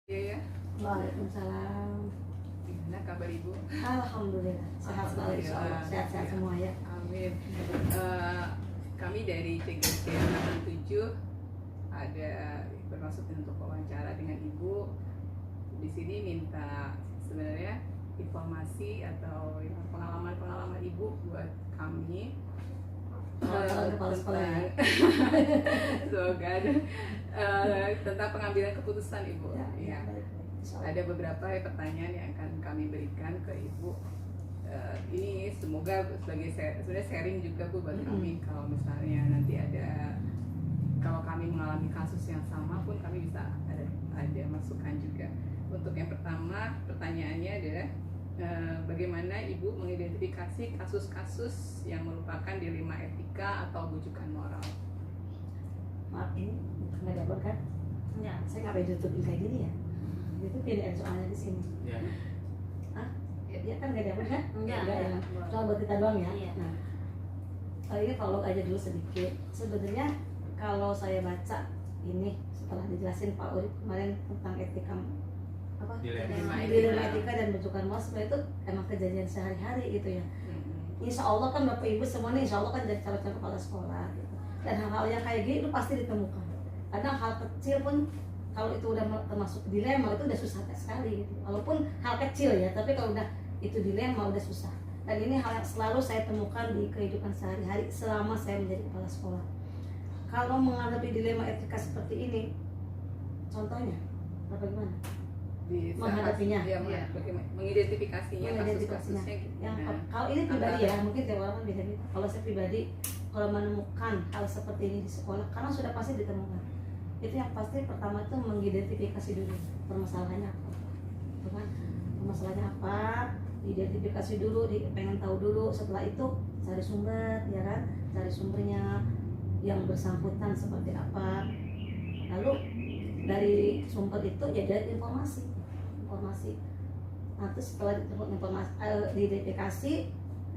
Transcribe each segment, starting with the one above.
Iya ya. Waalaikumsalam. Gimana kabar Ibu? Alhamdulillah sehat selalu, insyaallah sehat-sehat Ya. semua ya. Amin. Kami dari CGC 7 ada bermaksud untuk wawancara dengan Ibu. Di sini minta sebenarnya informasi atau pengalaman Ibu buat kami. Kepala sekolah ya. Semoga ada tentang pengambilan keputusan Ibu. Ya. Baik. Ada beberapa pertanyaan yang akan kami berikan ke Ibu. Ini semoga sebagai sebenarnya sharing juga Bu buat kami, kalau misalnya nanti kalau kami mengalami kasus yang sama pun kami bisa ada masukan juga. Untuk yang pertama, pertanyaannya adalah bagaimana Ibu mengidentifikasi kasus-kasus yang merupakan dilema etika atau bujukan moral? Maaf, ini nggak dapur kan? Enggak. Saya nggak boleh tutupin kayak gini ya. Itu pilih soalnya di sini. Ya. Dia kan nggak dapur kan? Enggak. Ya. Soal buat kita doang ya. Iya. Nah, ini kalau aja dulu sedikit. Sebenarnya kalau saya baca ini setelah dijelasin Pak Urip kemarin tentang etika apa? Dilema etika dan bujukan moral, sebenarnya itu emang kejadian sehari-hari gitu ya. Insya Allah kan Bapak Ibu semuanya insya Allah kan jadi calon kepala sekolah gitu. Dan hal-hal yang kayak gini itu pasti ditemukan. Kadang hal kecil pun kalau itu udah termasuk dilema itu udah susah sekali gitu. Walaupun hal kecil ya, tapi kalau udah itu dilema udah susah. Dan ini hal yang selalu saya temukan di kehidupan sehari-hari selama saya menjadi kepala sekolah. Kalau menghadapi dilema etika seperti ini, contohnya bagaimana? Menghadapinya. Ya, mengidentifikasinya kasus-kasusnya gitu. Yang kalau ini pribadi ya, mungkin tiap orang kan beda-beda. Kalau saya pribadi, kalau menemukan hal seperti ini di sekolah, karena sudah pasti ditemukan. Itu yang pasti pertama itu mengidentifikasi dulu permasalahannya apa. Bukan permasalahannya apa, identifikasi dulu, pengen tahu dulu. Setelah itu cari sumber, ya kan? Cari sumbernya yang bersangkutan seperti apa. Lalu dari sumber itu ya dari informasi. Nah, terus setelah diidentifikasi,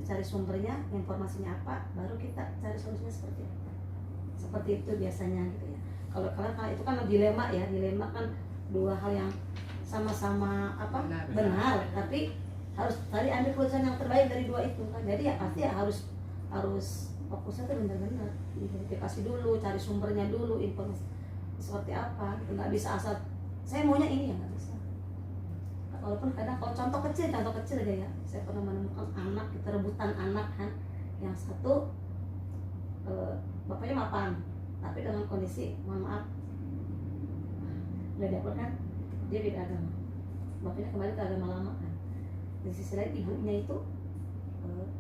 dicari sumbernya, informasinya apa, baru kita cari solusinya seperti apa. Seperti itu biasanya gitu ya. Kalau itu kan dilema ya, dilema kan dua hal yang sama-sama benar, tapi harus tadi ambil keputusan yang terbaik dari dua itu kan. Jadi ya pasti ya harus fokusnya tuh benar-benar identifikasi dulu, cari sumbernya dulu, informasi seperti apa. Gitu. Nggak bisa asal saya maunya ini ya, nggak bisa. Walaupun kadang kalau contoh kecil aja ya, saya pernah menemukan anak, kita rebutan anak kan, yang satu bapaknya mapan, tapi dengan kondisi mohon maaf nggak dapet kan, dia beda agama, bapaknya kembali ke agama lama kan. Di sisi lain ibunya itu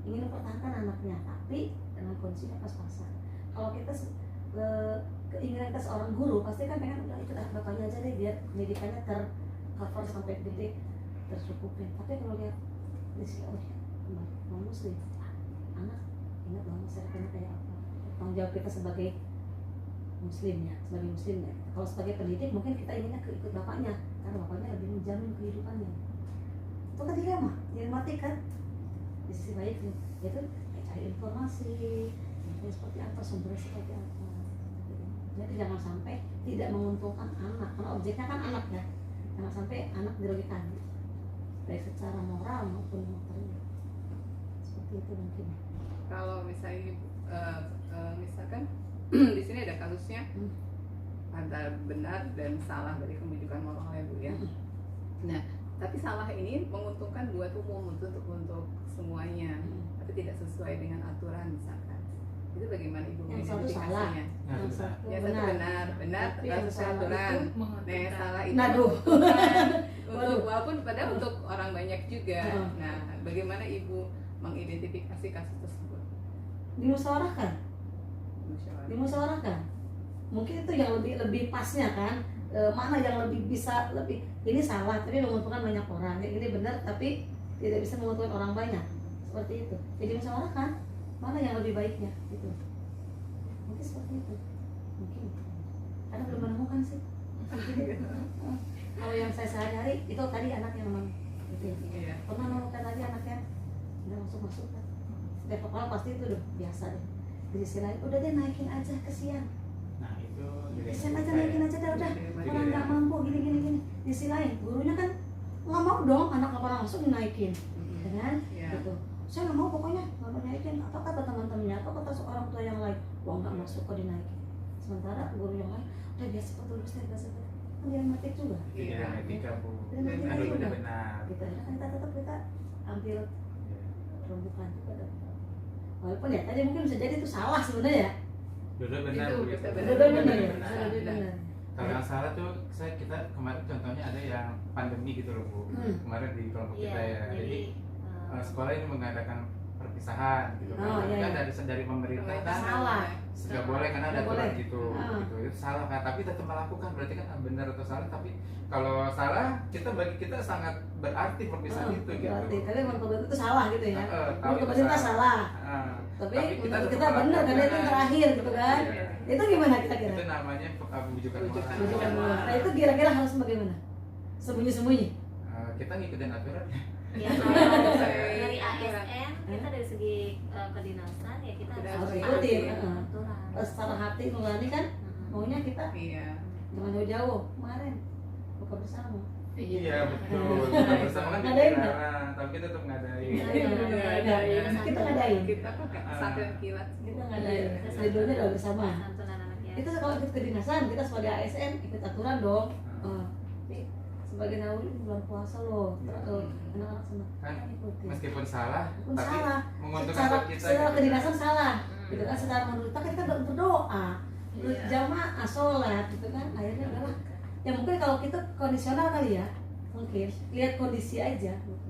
ingin mempertahankan anaknya, tapi dengan kondisinya pas-pasan. Kalau kita keinginan kita seorang guru pasti kan pengen udah ikut bapaknya aja deh biar pendidikannya tercover sampai gede, tercukupin. Tapi kalau lihat di sini non muslim, anak ingat bahwa masyarakatnya kayak apa, tanggung jawab kita sebagai muslimnya. Kalau sebagai pendidik mungkin kita inginnya ikut bapaknya karena bapaknya lebih menjamin kehidupannya. Itu kan dilema kan. Di sisi baik itu cari informasi, seperti apa, sumbernya seperti apa. Jadi jangan sampai tidak menguntungkan anak, karena objeknya kan anak ya. Jangan sampai anak dirugikan, baik secara moral maupun material. Seperti itu mungkin. Kalau misalnya misalkan di sini ada kasusnya antara benar dan salah dari pembujukan moral ya Bu ya. Nah, tapi salah ini menguntungkan buat umum untuk semuanya, tapi tidak sesuai dengan aturan misalkan. Itu bagaimana Ibu mengidentifikasinya? Yang satu Yang satu benar tapi tidak sesuai aturan. Nah, salah itu walaupun padahal untuk orang banyak juga. Nah, bagaimana Ibu mengidentifikasi kasus tersebut? Dimusyawarahkan. Mungkin itu yang lebih pasnya kan. Mana yang lebih ini salah tapi menguntungkan banyak orang, ini benar tapi tidak bisa menguntungkan orang banyak, seperti itu. Jadi musyawarahkan mana yang lebih baiknya gitu. Mungkin seperti itu. Mungkin karena belum menemukan sih. Kalau yang saya sehari-hari itu tadi anaknya memang gitu ya. Pernah menemukan tadi anaknya udah masuk kan. Setiap orang pasti itu udah biasa deh. Di sisi lain udah dia naikin aja kesian. Nah itu itu Desain aja, naikin aja dah udah, orang nggak mampu gini. Di sisi lain gurunya kan nggak mau dong anak apa langsung dinaikin, ya kan? Gitu. Saya nggak mau, pokoknya nggak mau naikin. Apa kata teman-temannya, apa kata orang tua yang lain, wah nggak masuk kok dinaikin. Sementara guru yang lain udah biasa betul biasa kan dia matik juga. tidak etika Bu. Tidak etika Aduh juga. benar. Gitu ya kan, kita ambil rembukan juga. Walaupun ya tadi mungkin bisa jadi itu salah sebenarnya ya. Dulu benar Itu Bu. bisa Benar benar. benar ya. Benar. Benar. Kalau yang salah tuh kita kemarin contohnya ada yang pandemi gitu loh Bu. Kemarin di kelompok kita ya. Jadi sekolah ini mengadakan perpisahan gitu kan. Oh, Tapi iya, kan iya. dari pemerintah kan Salah. nggak boleh karena ada Nggak boleh. aturan gitu. Gitu. Itu salah kan. Tapi tetap melakukan berarti kan benar atau salah. Tapi kalau salah bagi kita sangat berarti perpisahan itu gitu. Berarti tapi menurut itu salah gitu ya. Tapi Menurut pemerintah salah. Tapi menurut kita tetap benar karena itu yang terakhir gitu kan. Iya. Itu gimana kira-kira? Itu namanya bujukan Bujukan Rujukan orang. bola. Nah itu kira-kira harus bagaimana? Sembunyi-sembunyi. Kita ngikutin aturan ya. Ya kalau dari ASN kita dari segi kedinasan ya kita Tidak Harus harus ikutin. ikutin. aturan. Secara hati nurani kan maunya kita Iya. jangan jauh-jauh. Kemarin buka bersama. Iya betul. Kita bersama kan Ngadain nggak? dilarang, tapi kita tetap ngadain. Kita ngadain. Kita pakai pesantren kilat. Kita ngadain. Sejujurnya udah bersama. Santunan anak ya. Itu kalau ikut kedinasan kita sebagai ASN ikut aturan dong. Nih, sebagai nauli bulan puasa loh. Anak-anak sama Kan ikutin. meskipun salah, Meskipun tapi salah, menguntungkan secara buat kita. secara gitu. kedinasan salah, Hmm. gitu kan secara menurut kita berdoa, Iya. jamaah sholat, gitu kan akhirnya adalah ya mungkin kalau kita kondisional kali ya, mungkin lihat kondisi aja, gitu.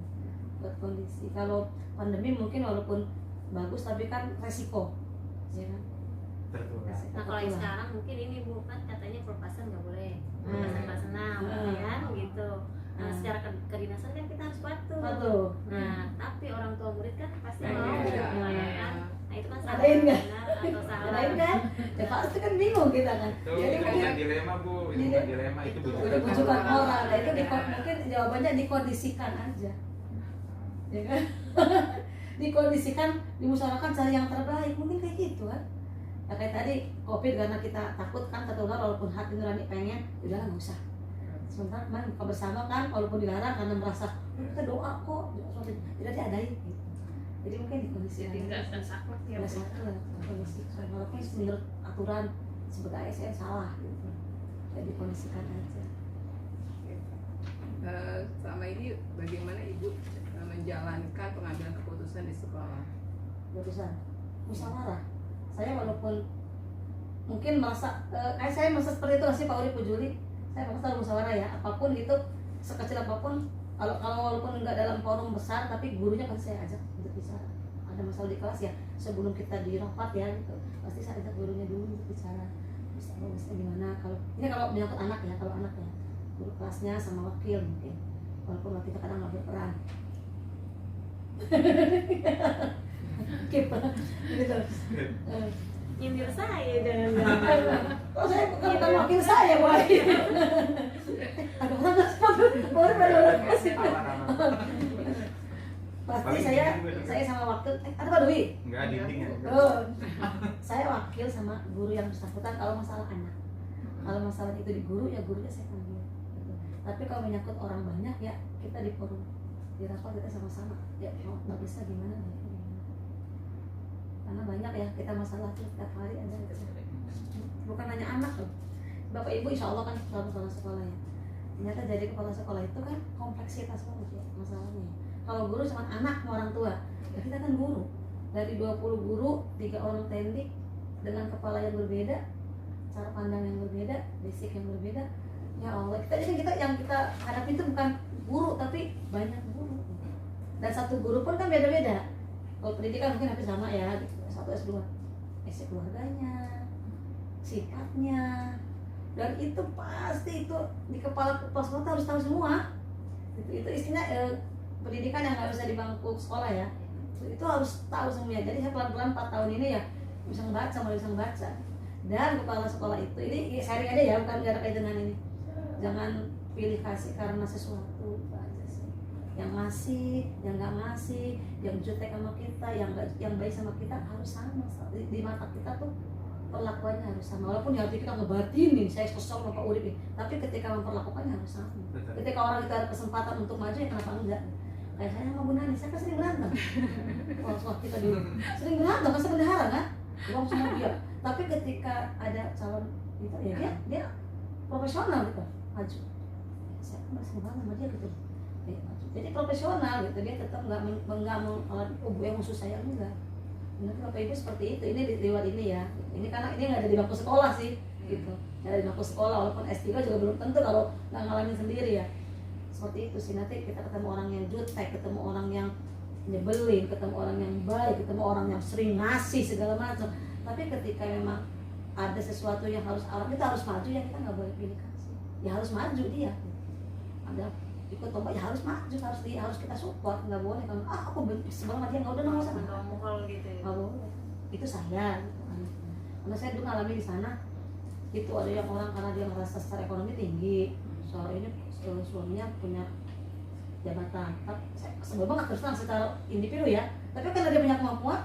Buat kondisi. Kalau pandemi mungkin walaupun bagus tapi kan resiko, ya kan? Betul. Resiko Nah kalau yang ketulah. sekarang mungkin ini Bu kan katanya perpasan nggak boleh, Hmm. perpasan kelas 6 kan gitu. Nah Hmm. secara kedinasan kan kita harus patuh. Patuh. Nah tapi orang tua murid kan pasti Iya, mau, iya, ya kan? Nah itu kan salah Adain nggak? benar atau salah. Lain kan? Ya pasti kan bingung kita kan. Itu Jadi bukan mungkin dilema Bu, itu Jadi- bukan dilema, itu Itu bujukan bujukan orang. orang, nah itu mungkin jawabannya dikondisikan aja, ya kan? Dikondisikan, dimusyawarahkan cari yang terbaik, mungkin kayak gitu kan? Ya kayak tadi COVID karena kita takut kan tertular walaupun hati nurani pengen, udahlah nggak usah. Sementara kemarin buka bersama kan, walaupun dilarang karena merasa kita doa kok, tidak diadain. Gitu. Jadi mungkin dikondisikan. Tidak saklek ya. Nggak saklek, dikondisikan. Walaupun menurut aturan sebagai ASN salah gitu. Jadi dikondisikan aja. Selama ini bagaimana Ibu menjalankan pengambilan keputusan di sekolah? Keputusan musyawarah. Saya walaupun mungkin merasa saya merasa seperti itu sih Pak Uri Pujuli. Saya merasa musyawarah ya, apapun itu sekecil apapun, kalau walaupun nggak dalam forum besar tapi gurunya pasti saya ajak untuk bicara. Ada masalah di kelas ya, sebelum kita di rapat ya gitu, pasti saya ajak gurunya dulu untuk bicara. Bisa gimana kalau ini kalau menyangkut anak ya, kalau anak ya guru kelasnya sama wakil mungkin, walaupun wakilnya kadang nggak berperan. Kip, gitu. Nyindir saya jangan. Oh saya bukan wakil saya, boy. Aduh, baru kasih. Pasti saya sama wakil. Ada Pak Dwi? Enggak dinding ya. Oh, saya wakil sama guru yang bersangkutan kalau masalah anak. Kalau masalah itu di guru ya gurunya saya panggil. Gitu. Tapi kalau menyangkut orang banyak ya kita di forum, di rapat kita sama-sama. Ya nggak bisa gimana ya. Karena banyak ya kita masalah tuh setiap hari ada. Bukan hanya anak loh. Bapak Ibu insya Allah kan kepala sekolah ya. Ternyata jadi kepala sekolah itu kan kompleksitas banget ya masalahnya. Kalau guru cuma anak sama orang tua, ya kita kan guru. Dari 20 guru, 3 orang tendik dengan kepala yang berbeda, cara pandang yang berbeda, basic yang berbeda. Ya Allah, kita yang kita hadapi itu bukan guru tapi banyak guru. Dan satu guru pun kan beda-beda. Kalau pendidikan mungkin hampir sama ya, gitu. S1, S2, isi keluarganya, sifatnya, dan itu pasti itu di kepala sekolah harus tahu semua. Itu istilah pendidikan yang nggak bisa di bangku sekolah ya. Itu harus tahu semuanya. Jadi saya pelan-pelan 4 tahun ini ya bisa ngebaca, mulai bisa ngebaca. Dan kepala sekolah itu ini sharing aja ya, bukan nggak ada kaitan dengan ini. Jangan pilih kasih karena sesuatu itu aja sih. Yang ngasih, yang nggak ngasih, yang jutek sama kita, yang baik sama kita harus sama di mata kita tuh perlakuannya harus sama, walaupun di hati kita ngebatinin saya kesel sama Pak Urip, tapi ketika memperlakukannya harus sama. Betul. Ketika orang itu ada kesempatan untuk maju, ya kenapa enggak? Kayak saya sama Bu Nani, saya kan sering berantem. Wah kita dulu sering berantem, kan saya bendahara kan, uang semua dia. Tapi ketika ada calon itu ya dia profesional gitu, maju. Saya kan masih bangga sama dia gitu. Dia maju. Jadi profesional gitu, dia tetap nggak yang musuh saya enggak. Nanti Bapak Ibu seperti itu, ini lewat ini ya. Ini karena ini nggak ada di bangku sekolah sih, gitu. Nggak ada di bangku sekolah, walaupun S3 juga belum tentu kalau nggak ngalamin sendiri ya. Seperti itu sih, nanti kita ketemu orang yang jutek, ketemu orang yang nyebelin, ketemu orang yang baik, ketemu orang yang sering ngasih segala macam. Tapi ketika memang ada sesuatu yang harus orang kita harus maju, ya kita nggak boleh pilih kasih. Ya harus maju dia. Ada ikut lomba ya harus maju, harus kita support, nggak boleh kalau aku sebenarnya dia nggak udah nggak usah mengkol gitu ya. nggak boleh, itu saya gitu kan. Karena saya dulu ngalami di sana itu ada yang orang karena dia merasa secara ekonomi tinggi, soal ini suaminya punya jabatan, tapi saya sebel banget terus terang secara individu ya, tapi karena dia punya kemampuan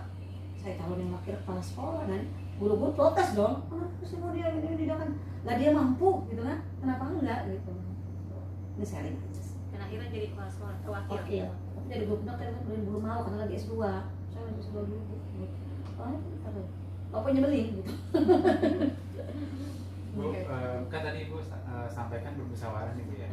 saya calonin wakil kepala sekolah dan guru-guru protes dong, kenapa sih mau dia ini kan lah dia mampu gitu kan, kenapa enggak gitu. Ini sharing aja sih. Dan akhirnya jadi kepala sekolah wakil. Oke, tapi jadi guru benar kan belum mau karena lagi S2. Saya masih S2 dulu. Oh, ini apa nyebelin gitu. Bu, kan tadi Ibu sampaikan bermusyawarah nih Bu ya.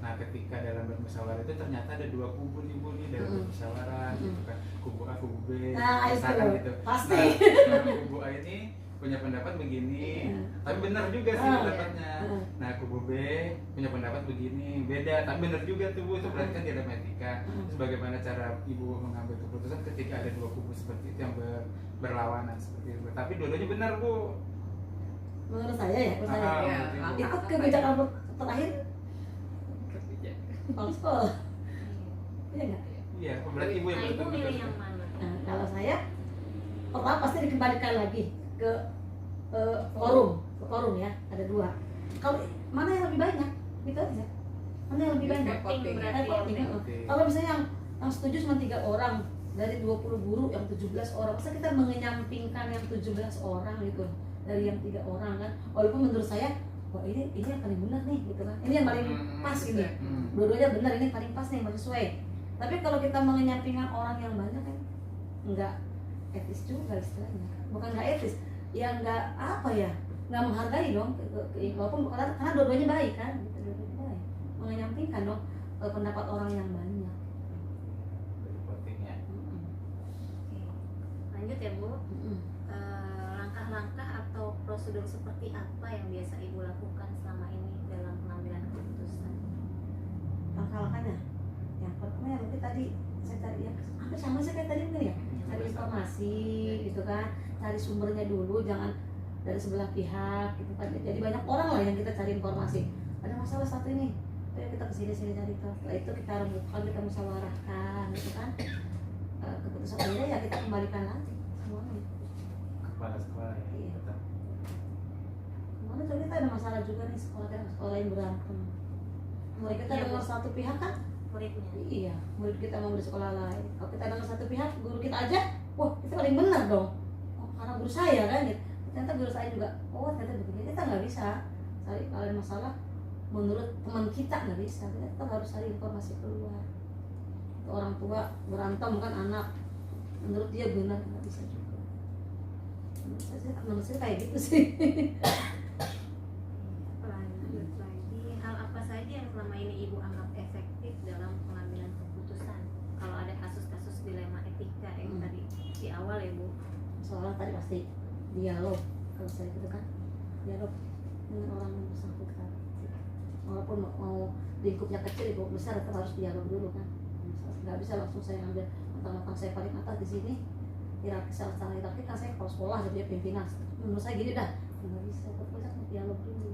Nah ketika dalam bermusyawarah itu ternyata ada dua kubu nih Bu nih dalam bermusyawarah gitu kan, kubu A, kubu B, Nah, misalkan itu gitu. pasti. Nah, kubu A ini punya pendapat begini, tapi benar juga sih pendapatnya. Nah kubu B punya pendapat begini, beda, tapi benar juga tuh Bu, itu berarti kan di dalam etika. Terus bagaimana cara Ibu mengambil keputusan ketika ada dua kubu seperti itu yang berlawanan seperti itu? Tapi dua-duanya benar Bu. Menurut saya ya, menurut saya. Ya, Itu kebijakan terakhir kepala sekolah. Iya enggak? Iya, berarti Ibu yang Nah, Ibu milih betul. yang mana? Nah, kalau saya pertama pasti dikembalikan lagi ke forum ya, ada dua. Kalau mana yang lebih banyak, gitu aja. Mana yang lebih banyak? Voting, berarti Voting, ya. heeh. Kalau misalnya yang setuju cuma 3 orang dari 20 guru yang 17 orang, masa kita mengenyampingkan yang 17 orang gitu dari yang 3 orang kan? Walaupun menurut saya, wah ini yang paling benar nih gitu kan. Ini yang paling pas ini. Dua-duanya benar, ini paling pas nih, paling sesuai. Tapi kalau kita mengenyampingkan orang yang banyak kan enggak etis juga istilahnya. Bukan enggak etis, ya enggak apa ya, enggak menghargai dong walaupun karena dua-duanya baik kan, gitu, dua-duanya baik. Mengenyampingkan dong pendapat orang yang banyak. Dari votingnya. Oke. Lanjut ya Bu. Langkah-langkah atau prosedur seperti apa yang biasa Ibu lakukan selama ini dalam pengambilan keputusan? Langkah-langkahnya yang pertama ya mungkin tadi saya cari ya hampir sama sih kayak tadi mungkin ya, cari informasi gitu kan, cari sumbernya dulu, jangan dari sebelah pihak gitu kan. Jadi banyak orang lah yang kita cari informasi, ada masalah satu ini, ayo kita kesini cari tahu, setelah itu kita rembukan, kita musyawarahkan gitu kan. Keputusan akhirnya ya kita kembalikan lagi semuanya. Kepala sekolah ya. Iya. Betul. Kemarin juga kita ada masalah juga nih, sekolah yang berantem. Mulai kita Iya, dengar Bu. satu pihak kan, Muridnya. iya, murid kita mau di sekolah lain. Kalau kita dengar satu pihak, guru kita aja, wah kita paling benar dong. Oh, karena guru saya kan, gitu. Ternyata guru saya juga, oh ternyata begini. Kita nggak bisa cari kalau ada masalah menurut teman kita nggak bisa. Kita tetap harus cari informasi keluar. Orang tua berantem kan anak, menurut dia benar nggak bisa juga. Menurut saya kayak gitu sih. Lanjut lagi, hal apa saja yang selama ini Ibu anggap efektif dalam pengambilan keputusan? Kalau ada kasus-kasus dilema etika yang tadi di awal ya Bu. Soalnya tadi pasti dialog, kalau saya gitu kan, dialog dengan orang yang bersangkutan. Walaupun mau lingkupnya kecil, lingkup besar, tetap harus dialog dulu kan. Nggak bisa langsung saya ambil mentang-mentang saya paling atas di sini. Secara hierarki kan saya kalau sekolah jadi pimpinan. Menurut saya gini dah, nggak bisa. Tetap kita harus dialog dulu,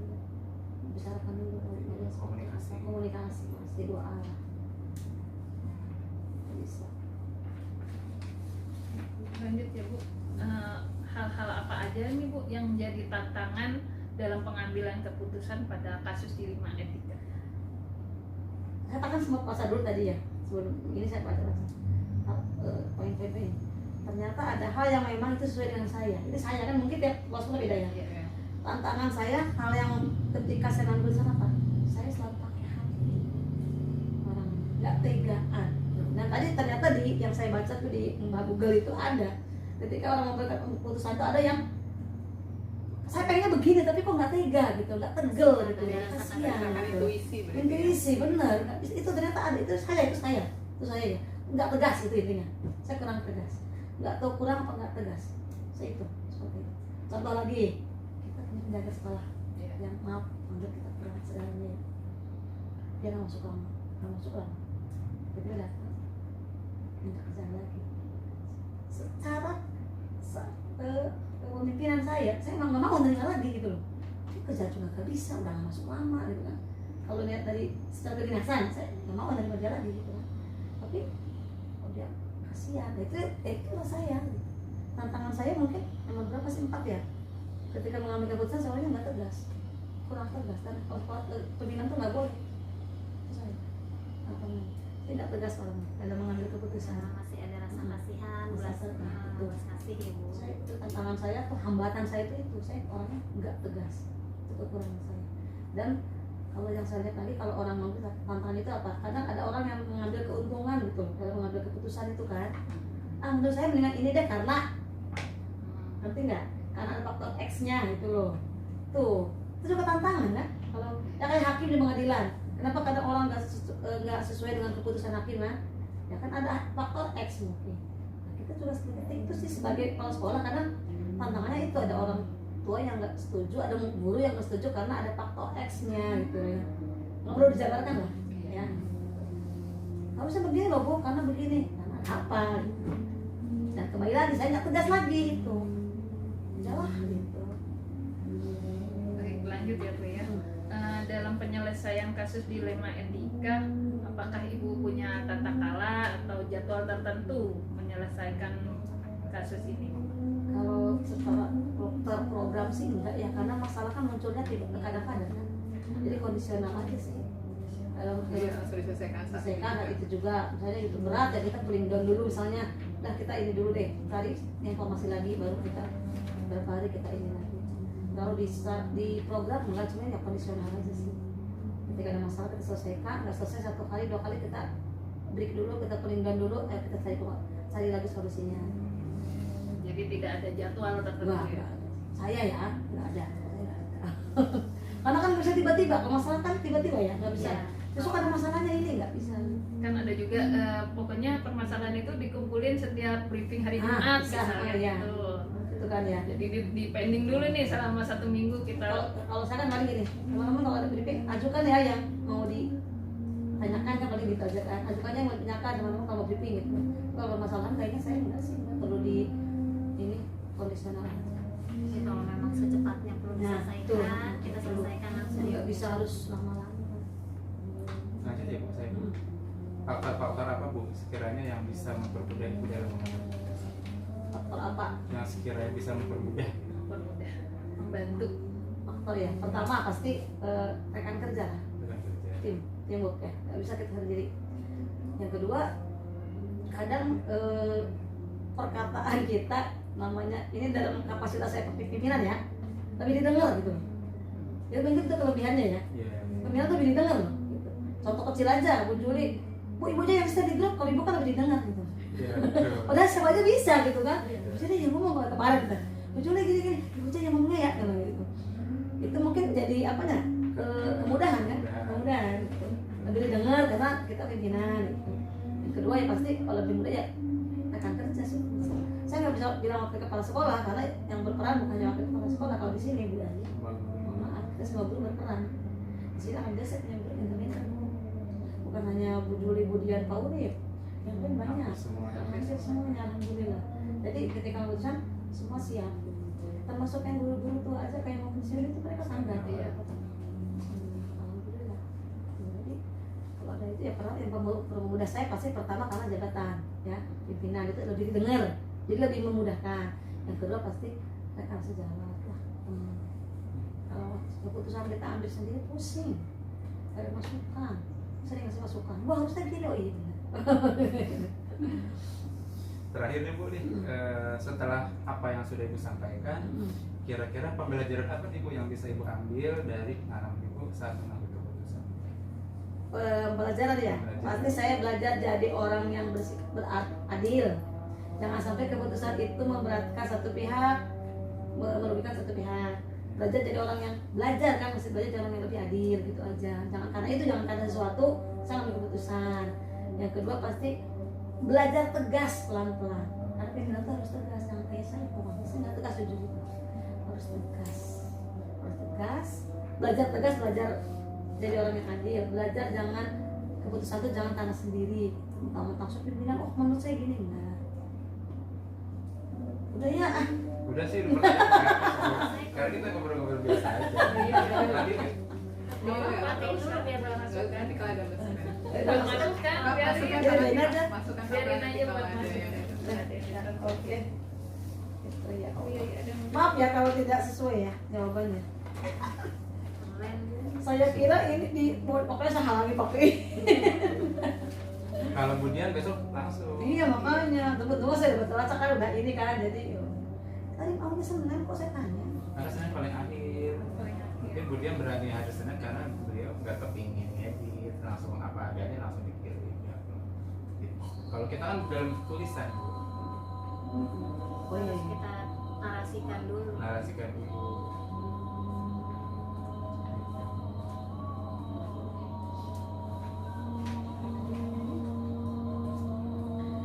bicarakan dulu. Komunikasi pasti dua arah. Bisa. Lanjut ya Bu. Hal-hal apa aja nih Bu yang menjadi tantangan dalam pengambilan keputusan pada kasus dilema etika? Saya katakan semua pasal dulu tadi ya. Sebelum ini saya baca poin-poin. ternyata ada hal yang memang itu sesuai dengan saya. Itu saya kan mungkin tiap sekolah beda ya. Iya. Tantangan saya hal yang ketika saya ngambil keputusan apa? Saya selalu pakai hati. Orang nggak tegaan. Nah tadi ternyata di yang saya baca tuh di Google itu ada. Ketika orang memberikan keputusan itu ada yang saya pengennya begini tapi kok nggak tega gitu, nggak tegel gitu ya, kasihan. Karena Gitu. intuisi berarti ya. Intuisi benar. Itu ternyata ada, itu saya ya. Nggak tegas itu intinya. Saya kurang tegas. Nggak tahu kurang apa nggak tegas. Saya itu seperti itu. Contoh lagi, kita punya penjaga sekolah Iya. yang maaf menurut kita kurang segalanya. Dia nggak masuk lama. Jadi dia datang minta kerjaan lagi. Secara pemimpinan saya emang nggak mau nerima lagi gitu loh. Dia kerja juga nggak bisa, udah nggak masuk lama gitu kan. Kalau lihat dari secara kedinasan, saya nggak mau nerima dia lagi gitu kan. Tapi oh dia kasihan, itulah saya. Tantangan saya mungkin nomor berapa sih, 4 ya. Ketika mengambil keputusan soalnya nggak tegas, kurang tegas, dan pimpinan tuh nggak boleh. Itu saya tantangan. Tidak tegas orang dalam mengambil keputusan. Masih ada rasa kasihan, belas Betul. kasih ya Bu. Saya itu tantangan saya tuh, hambatan saya itu saya orangnya nggak tegas, itu kekurangan saya. Dan kalau yang saya lihat tadi, kalau orang mengambil tantangan itu apa? Kadang ada orang yang mengambil keuntungan gitu dalam mengambil keputusan itu kan. Menurut saya mendingan ini deh karena, ngerti nggak? Karena ada faktor X-nya gitu loh. Tuh, itu juga tantangan kan? Kalau ya kayak hakim di pengadilan, kenapa kadang orang nggak sesuai dengan keputusan hakim kan? Ya kan ada faktor X mungkin. Nah, kita juga seperti itu sih sebagai kepala sekolah, kadang tantangannya itu ada orang tua yang nggak setuju, ada guru yang nggak setuju karena ada faktor X-nya gitu ya. Nggak perlu dijabarkan lah, ya. Harusnya begini loh Bu, karena begini, karena apa? Gitu. Dan kembali lagi saya nggak tegas lagi itu, jalan gitu. Baik, lanjut ya Bu ya. Dalam penyelesaian kasus dilema etika, apakah Ibu punya tata cara atau jadwal tertentu menyelesaikan kasus ini? Kalau secara terprogram sih enggak ya, karena masalah kan munculnya tidak kadang-kadang kan. Jadi kondisional aja sih. Kalau Iya, harus diselesaikan saat ini. selesaikan itu juga, misalnya itu berat ya kita paling down dulu misalnya. Nah kita ini dulu deh, cari informasi lagi baru kita berapa hari kita ini lagi. Kalau di program enggak, cuma ya kondisional aja sih. Ketika ada masalah kita selesaikan, nggak selesai 1 kali 2 kali kita break dulu, kita paling down dulu, kita cari lagi solusinya. Jadi tidak ada jadwal tertentu Enggak, ya? ada. Saya ya, enggak ada. Karena kan bisa tiba-tiba, kalau masalah kan tiba-tiba ya, nggak bisa. Iya. Besok ada masalahnya ini nggak bisa. Kan ada juga pokoknya permasalahan itu dikumpulin setiap briefing hari Jumat bisa, misalnya iya. gitu. Itu kan ya. Jadi di pending dulu nih selama 1 minggu kita. Kalau saya kan paling gini, teman-teman kalau ada briefing, ajukan ya yang mau ditanyakan kan paling ditajakan. Ajukannya yang mau ditanyakan teman-teman kalau briefing gitu. Kalau permasalahan kayaknya saya nggak sih, nggak perlu di ini kondisional. Jadi kalau memang secepatnya perlu Nah, diselesaikan, tuh. kita selesaikan langsung. Nggak bisa harus lama-lama. Lanjut ya Bu, saya. Faktor-faktor apa Bu sekiranya yang bisa mempermudah Ibu dalam mengambil keputusan? Faktor apa? Yang sekiranya bisa mempermudah. Mempermudah, membantu. Faktor ya. Pertama pasti rekan kerja lah. Dengan kerja. Teamwork ya, nggak bisa kita sendiri. Yang kedua, kadang perkataan kita namanya ini dalam kapasitas saya pimpinan ya, tapi didengar gitu. Ya mungkin itu kelebihannya ya. Iya. Pimpinan tuh lebih didengar loh. Gitu. Contoh kecil aja, Bu Juli, Bu ibu aja yang bisa di grup, kalau ibu kan lebih didengar gitu. Iya, betul. Padahal siapa aja bisa gitu kan. Jadi yang ngomong kalau kemarin kita, Bu Juli gini-gini, ibu aja yang ngomongnya ya kalau gitu. Itu mungkin jadi apa ya? Kemudahan kan, kemudahan. Gitu. Lebih didengar karena kita pimpinan. Gitu. Yang kedua ya pasti kalau lebih mudah ya rekan kerja sih. Saya nggak bisa bilang wakil kepala sekolah karena yang berperan bukan hanya wakil kepala sekolah. Kalau di sini Bu Ani, mohon maaf, kita semua guru berperan. Di sini alhamdulillah saya punya guru intermediate, bukan hanya Bu Juli, Bu Dian, Pak Urip, yang lain banyak. Hampir semuanya alhamdulillah. Jadi ketika keputusan semua siap. Termasuk yang guru-guru tuh aja kayak mau pensiun itu mereka sanggah ya. Alhamdulillah. Jadi kalau ada itu ya peran yang memudahkan saya pasti pertama karena jabatan ya, pimpinan itu lebih didengar. Jadi lebih memudahkan. Yang kedua pasti rekan sejawat lah. Kalau keputusan kita ambil sendiri pusing, ada masukan, sering ngasih masukan. Wah harusnya gini, oh iya. terakhir nih Bu nih, setelah apa yang sudah Ibu sampaikan, kira-kira pembelajaran apa nih Bu yang bisa Ibu ambil dari pengalaman Ibu saat mengambil keputusan? Pembelajaran ya, pasti saya belajar jadi orang yang bersikap adil. Jangan sampai keputusan itu memberatkan satu pihak, merugikan satu pihak. Belajar jadi orang yang belajar kan, mesti belajar jadi orang yang lebih adil gitu aja. Jangan karena sesuatu saya ambil keputusan. Yang kedua pasti belajar tegas pelan-pelan. Karena pimpinan itu harus tegas, jangan kayak saya nggak tegas jujur gitu. Harus tegas, belajar tegas, belajar jadi orang yang adil. Belajar jangan keputusan itu jangan karena sendiri. Mentang-mentang supir bilang, oh menurut saya gini enggak. Udah ya. Udah sih, karena kita ngobrol-ngobrol biasa aja. Tadi Matiin dulu biar masuk. Nanti kalau ada pesan. Masukkan, Biarin aja. Masukkan biarin aja buat kalau ada masuk. yang Oke. Gitu ya. Oh iya, ada. Maaf ya kalau tidak sesuai ya jawabannya. Keren, Bu. Saya kira ini pokoknya saya halangi pakai. kalau Budian besok langsung. Iya makanya tunggu saya dapat terasa kan udah ini kan jadi tadi awalnya Senin kok saya tanya. Karena Senin paling akhir. Paling akhir. Mungkin Budian berani hari Senin karena beliau nggak kepingin edit, langsung apa adanya langsung dikirim. Ya. Gitu. Kalau kita kan dalam tulisan Bu, Oh iya. Harus kita narasikan dulu. narasikan dulu.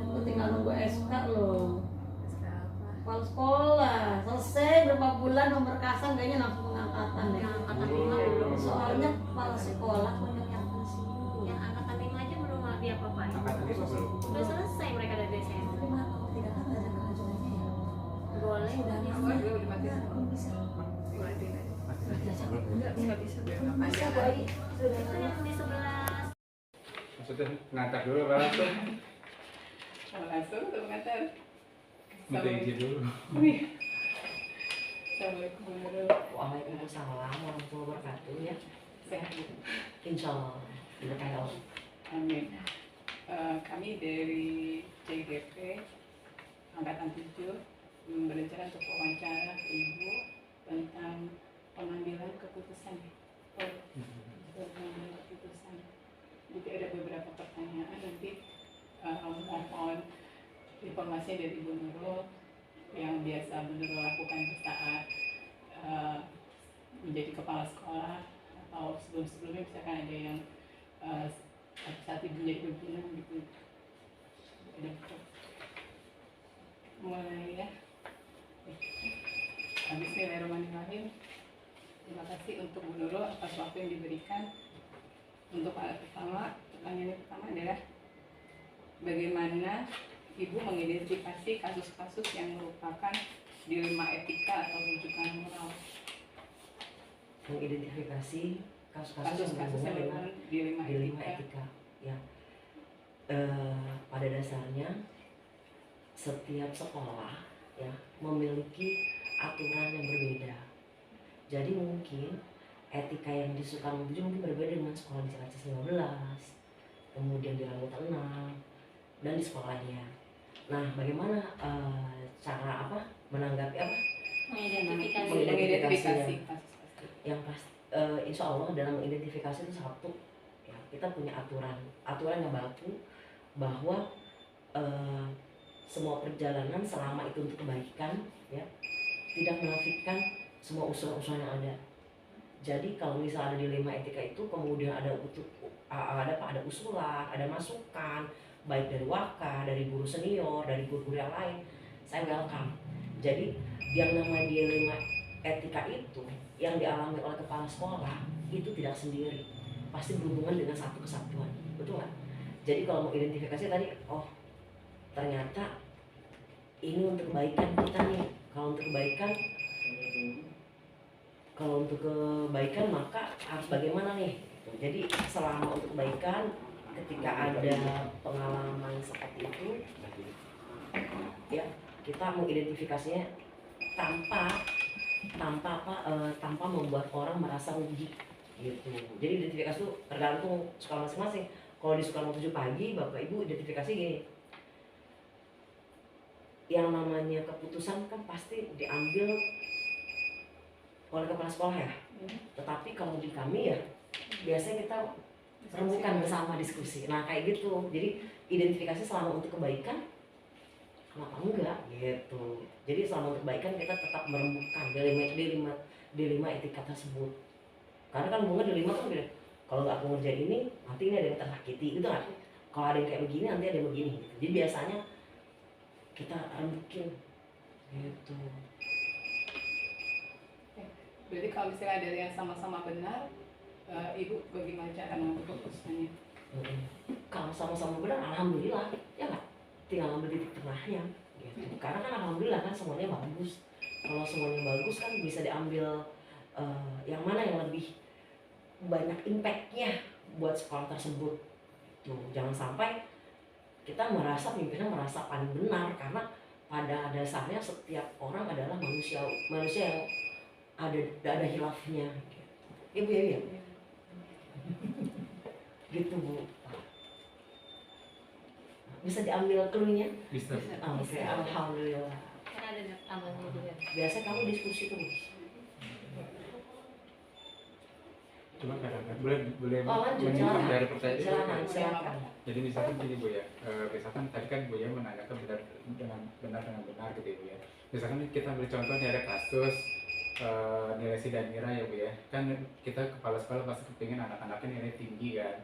Aku tinggal nunggu SK loh. apa? Kepala sekolah selesai berapa bulan pemberkasan kayaknya langsung pengangkatan deh. Yang angkatan 5 belum. Soalnya kepala sekolah banyak yang tersinggung. Yang angkatan 5 aja belum diapa-apain. Angkatan 5 belum. Udah selesai mereka dari Desember. Tapi maaf kalau tidak kan ada kerajuannya ya. Boleh. Sudah Awal bisa. juga udah mati semua. Bisa. Dimatiin aja. Enggak bisa. Biar Bisa nggak panjang. Bu Ai. Sudah Itu yang di sebelah. Maksudnya ngantar dulu Pak langsung. Mau langsung atau mengantar? Minta izin dulu. Assalamualaikum warahmatullahi Waalaikumsalam warahmatullahi wabarakatuh ya. sehat. Insya Allah berkah Allah. Amin. Kami dari CGP Angkatan 7 berencana untuk wawancara Ibu tentang pengambilan keputusan. Pengambilan keputusan. Jadi ada beberapa pertanyaan nanti mohon informasinya dari Ibu Nurul yang biasa Bu Nurul lakukan saat menjadi kepala sekolah atau sebelum-sebelumnya misalkan ada yang saat Ibu menjadi pimpinan gitu. Ada mulai ya. Bismillahirrahmanirrahim. Terima kasih untuk Bu Nurul atas waktu yang diberikan. Untuk pertanyaan pertama adalah bagaimana Ibu mengidentifikasi kasus-kasus yang merupakan dilema etika atau rujukan moral? Mengidentifikasi kasus-kasus yang Kasus-kasus yang berhubungan merupakan dilema dengan dilema etika. etika ya. Pada dasarnya setiap sekolah ya memiliki aturan yang berbeda. Jadi mungkin etika yang di Sukarno 7 mungkin berbeda dengan sekolah di Cilacap 15, kemudian di Rambutan 6, dan di sekolah lainnya. Nah, bagaimana cara menanggapi Mengidentifikasi. Mengidentifikasi kasus-kasus. yang pasti? Insya Allah dalam identifikasi itu satu ya, kita punya aturan yang baku bahwa semua perjalanan selama itu untuk kebaikan ya tidak menafikan semua usul-usul yang ada. Jadi kalau misalnya ada dilema etika itu kemudian ada usulan, ada masukan baik dari waka, dari guru senior, dari guru-guru yang lain, saya welcome. Jadi yang namanya dilema etika itu yang dialami oleh kepala sekolah itu tidak sendiri, pasti berhubungan dengan satu kesatuan, betul nggak? Jadi kalau mau identifikasi tadi, oh ternyata ini untuk kebaikan kita nih. Kalau untuk kebaikan maka harus bagaimana nih? Jadi selama untuk kebaikan, ketika ada pengalaman seperti itu, ya kita mengidentifikasinya tanpa membuat orang merasa rugi gitu. Jadi identifikasi itu tergantung sekolah masing-masing. Kalau di Sukarno 7 pagi, Bapak Ibu identifikasi gini. yang namanya keputusan kan pasti diambil oleh kepala sekolah ya. Tetapi kalau di kami ya biasanya kita rembukan bersama diskusi. Nah kayak gitu. Jadi identifikasi selama untuk kebaikan, kenapa enggak gitu. Jadi selama untuk kebaikan kita tetap merembukan D5 etika tersebut. Karena kan bunga D5 kan beda. Kalau nggak aku ngerjain ini, nanti ini ada yang tersakiti gitu kan. Kalau ada yang kayak begini, nanti ada yang begini gitu. Jadi biasanya kita rembukin gitu. Berarti kalau misalnya ada yang sama-sama benar, ibu bagaimana cara mengambil keputusannya? Kalau sama-sama benar, alhamdulillah, ya nggak? Tinggal ambil titik tengahnya. Gitu. Karena kan alhamdulillah kan semuanya bagus. Kalau semuanya bagus kan bisa diambil yang mana yang lebih banyak impactnya buat sekolah tersebut. Tuh, jangan sampai kita merasa pimpinan merasa paling benar, karena pada dasarnya setiap orang adalah manusia yang ada hilafnya. Gitu. Ibu ya. Gitu Bu. Bisa diambil clue-nya? Bisa. Oke, alhamdulillah. Karena ada abangnya juga. Biasa kamu diskusi terus. Cuma kadang-kadang boleh Lanjut, menyimpang silakan. dari pertanyaan. Silakan. Jadi misalkan gini Bu ya, misalkan tadi kan Bu ya menanyakan benar dengan benar gitu ya Bu ya. Misalkan kita ambil contoh nih ada kasus nilai Sidanira ya Bu ya. Kan kita kepala sekolah pasti kepingin anak-anaknya nilai tinggi kan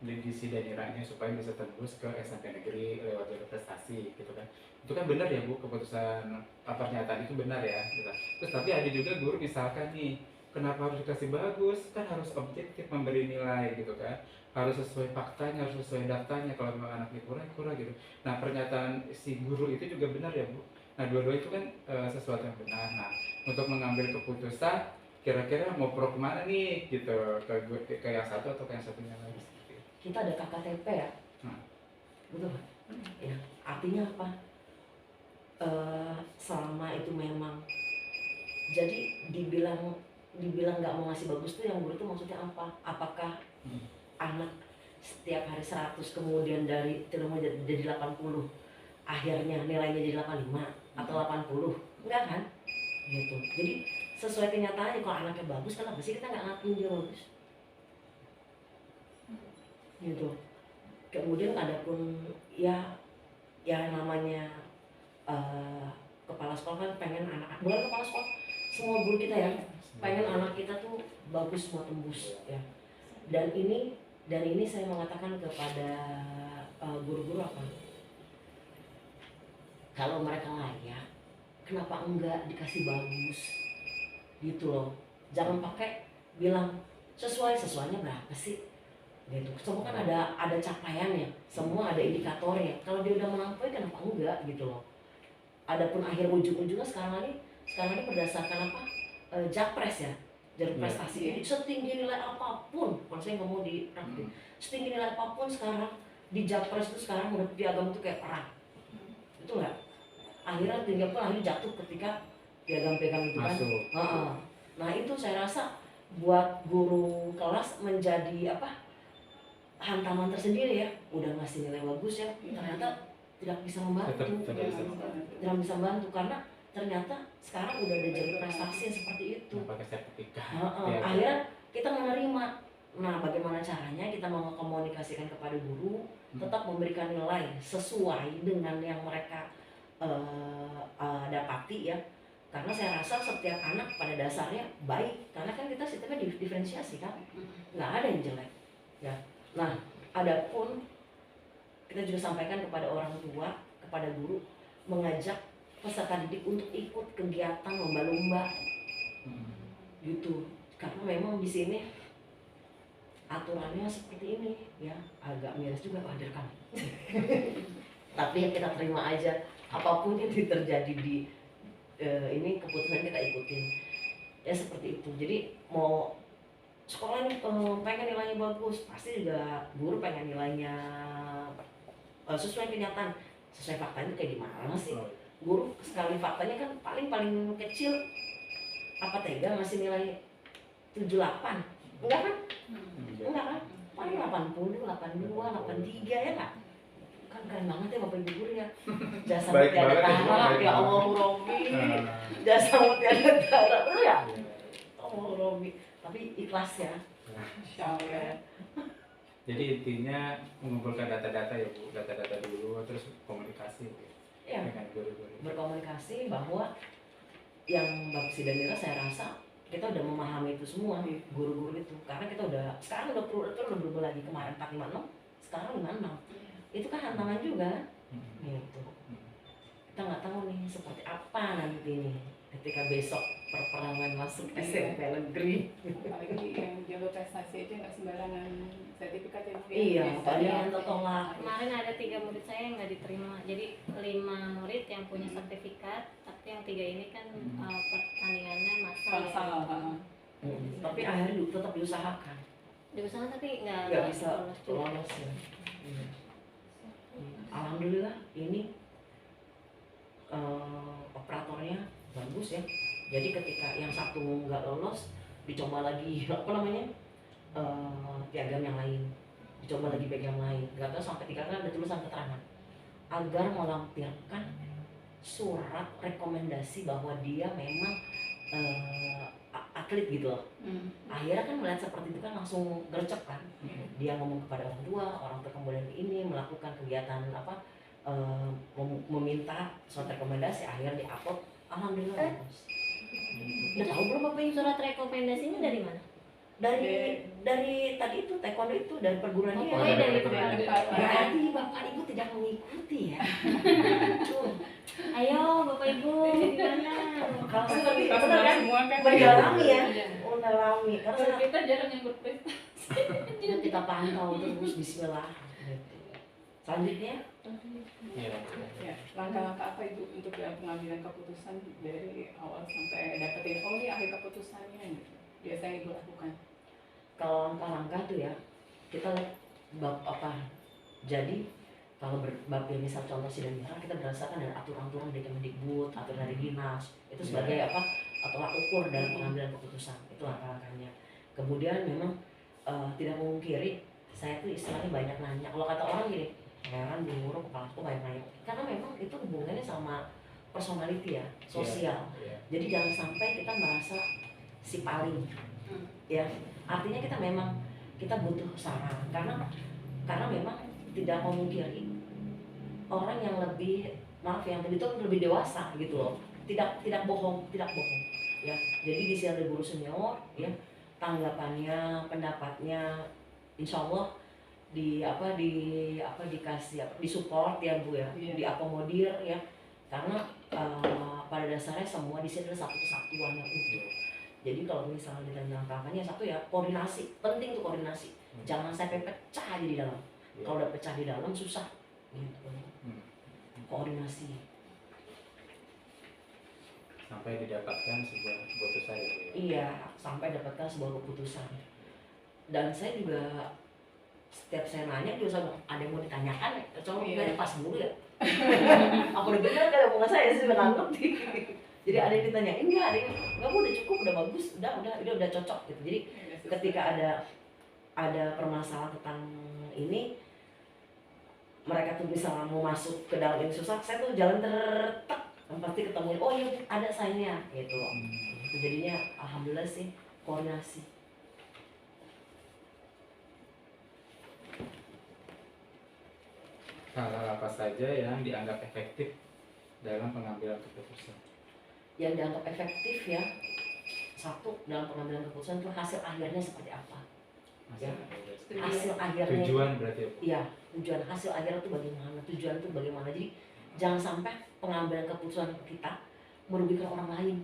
di Sidaniranya supaya bisa tembus ke SMP negeri lewat jalur prestasi gitu kan. Itu kan benar ya Bu, keputusan pernyataan itu benar ya. Gitu. Terus tapi ada juga guru misalkan nih, kenapa harus dikasih bagus? Kan harus objektif memberi nilai gitu kan. Harus sesuai faktanya, harus sesuai datanya. Kalau memang anaknya kurang gitu. Nah pernyataan si guru itu juga benar ya Bu. Nah dua-dua itu kan sesuatu yang benar. Nah untuk mengambil keputusan kira-kira mau pro kemana nih gitu, ke yang satu atau ke yang satunya lagi. Kita ada KKTP ya. Betul. Ya, artinya apa? Selama itu memang jadi dibilang nggak mau ngasih bagus tuh yang guru tuh maksudnya apa? Apakah anak setiap hari 100 kemudian dari mau jadi 80 akhirnya nilainya jadi 85 atau 80? Enggak kan? Gitu. Jadi sesuai kenyataannya, kalau anaknya bagus kenapa sih kita nggak ngakuin dia bagus? Gitu. Kemudian ada pun ya namanya kepala sekolah kan pengen bukan kepala sekolah, semua guru kita ya pengen anak kita tuh bagus mau tembus ya. Dan ini saya mengatakan kepada guru-guru apa? Kalau mereka layak, kenapa enggak dikasih bagus? Gitu loh. Jangan pakai bilang sesuainya berapa sih? Gitu. Semua kan ada capaiannya, semua ada indikatornya. Kalau dia udah melampaui kenapa enggak gitu loh. Adapun akhir ujung-ujungnya sekarang ini berdasarkan apa? Japres ya, jalur prestasi. Jadi setinggi nilai apapun, kalau saya ngomong di praktik, setinggi nilai apapun sekarang di Japres itu sekarang udah piagam itu kayak perang. Itu enggak? Akhirnya tinggal pun akhirnya jatuh ketika piagam-piagam itu kan. Nah itu saya rasa buat guru kelas menjadi apa? Hantaman tersendiri ya, udah ngasih nilai bagus ya, ternyata tidak bisa membantu, tidak bisa membantu karena ternyata sekarang udah ada jalur prestasi yang seperti itu. Pakai sertifikat. Akhirnya kita menerima. Nah, bagaimana caranya kita mau komunikasikan kepada guru, tetap memberikan nilai sesuai dengan yang mereka dapati ya. Karena saya rasa setiap anak pada dasarnya baik, karena kan kita sistemnya diferensiasi kan, nggak ada yang jelek ya. Nah, adapun kita juga sampaikan kepada orang tua, kepada guru, mengajak peserta didik untuk ikut kegiatan lomba-lomba, gitu. Karena memang di sini aturannya seperti ini, ya agak miris juga hadirkan. Tapi ya kita terima aja, apapun yang terjadi di ini keputusan kita ikutin, ya seperti itu. Jadi mau sekolah ini pengen nilainya bagus, pasti juga guru pengen nilainya sesuai kenyataan, sesuai fakta itu kayak gimana sih? Guru sekali faktanya kan paling kecil apa tega ngasih nilai 78, enggak kan? Enggak kan? Paling 80, 82, 83 ya nggak? kan keren banget ya Bapak Ibu guru ya. Jasa Baik mutiara banget ya, tara, baik ya banget. Allah Robi. Nah, Jasa mutiara tara, lu ya? iya. Allah Robi. Tapi ikhlas ya. Insya Allah ya. Jadi intinya mengumpulkan data-data ya Bu, data-data dulu, terus komunikasi Ya, dengan guru-guru. berkomunikasi bahwa yang Mbak Sidanira saya rasa kita udah memahami itu semua, guru-guru itu. Karena kita udah, sekarang udah berubah lagi, kemarin 456, sekarang 56. Itu kan tantangan juga kan? Gitu. Kita nggak tahu nih seperti apa nanti nih ketika besok perperangan masuk SMP negeri. Apalagi yang jalur prestasi aja nggak sembarangan sertifikat ya Bu. Iya, Biasanya tadi yang tertolak. Kemarin ada 3 murid saya yang nggak diterima. Jadi 5 murid yang punya sertifikat, tapi yang 3 ini kan pertandingannya massal ya. Massal, heeh. Tapi akhirnya tetap diusahakan, Diusahakan tapi nggak nggak bisa lolos juga. lolos ya. Alhamdulillah ini operatornya bagus ya. Jadi ketika yang satu nggak lolos, dicoba lagi apa namanya piagam yang lain, dicoba lagi piagam lain. Nggak tahu sampai 3 kali ada tulisan keterangan agar melampirkan surat rekomendasi bahwa dia memang atlet gitu loh. Akhirnya kan melihat seperti itu kan langsung gercep kan. Dia ngomong kepada orang tua kemudian ini melakukan kegiatan apa meminta surat rekomendasi, akhirnya diupload. Alhamdulillah bagus. Udah tahu belum Bapak Ibu surat rekomendasinya dari mana? Dari tadi itu taekwondo itu dari perguruan dia. Oh, dari perguruan. Berarti Bapak Ibu tidak mengikuti ya. Tuh. Ayo Bapak Ibu gimana? Kalau saya tapi Pas benar kan semua kan mendalami ya, Iya. mendalami karena Kalau saya kita jarang yang berprestasi. itu kita pantau terus Bismillah. Gitu. Selanjutnya Iya. Ya, langkah-langkah apa Ibu untuk dalam pengambilan keputusan dari awal sampai dapetin oh ini akhir keputusannya gitu. Biasanya Ibu lakukan. kalau langkah-langkah tuh ya kita lihat bab apa. Jadi kalau bab yang misal contoh Sidanira kita berdasarkan dari aturan-aturan dari Kemendikbud, aturan dari dinas itu sebagai apa tolak ukur dalam pengambilan keputusan. Itu langkah-langkahnya. Kemudian memang tidak memungkiri saya tuh istilahnya banyak nanya. Kalau kata orang gini, heran guru kepala aku banyak nanya. Karena memang itu hubungannya sama personality ya, sosial. Iya. Jadi jangan sampai kita merasa si paling, ya. Artinya kita memang kita butuh saran karena memang tidak memungkiri orang yang lebih maaf yang itu lebih dewasa gitu loh. Tidak bohong, ya. Jadi di sini ada guru senior, ya. Tanggapannya, pendapatnya, insya Allah dikasih disupport ya Bu ya, Iya. diakomodir ya. Karena pada dasarnya semua di sini ada satu kesatuan yang utuh. Jadi kalau misalnya ditanya langkahnya satu ya koordinasi, penting tuh koordinasi. Jangan sampai pecah aja di dalam. Iya. Kalau udah pecah di dalam susah. Gitu. Koordinasi. Sampai didapatkan sebuah keputusan ya. Iya, sampai dapatkan sebuah keputusan. Dan saya juga setiap saya nanya juga sama ada yang mau ditanyakan, coba Iya. nggak pas dulu ya. Aku udah bener kan omongan saya sih udah nganggep nih. Jadi ada yang ditanyain nggak, ada yang nggak udah cukup, udah bagus, udah cocok gitu. Jadi ketika ada permasalahan tentang ini, mereka tuh misalnya mau masuk ke dalam ini susah, saya tuh jalan tertek, pasti ketemu, oh iya ada sign-nya gitu loh. Itu jadinya alhamdulillah sih koordinasi. Hal-hal apa saja yang dianggap efektif dalam pengambilan keputusan? Yang dianggap efektif ya, satu dalam pengambilan keputusan itu hasil akhirnya seperti apa. Ya. Hasil akhirnya Tujuan berarti ya Bu? iya, tujuan hasil akhirnya itu bagaimana, tujuan itu bagaimana. Jadi jangan sampai pengambilan keputusan kita merugikan orang lain,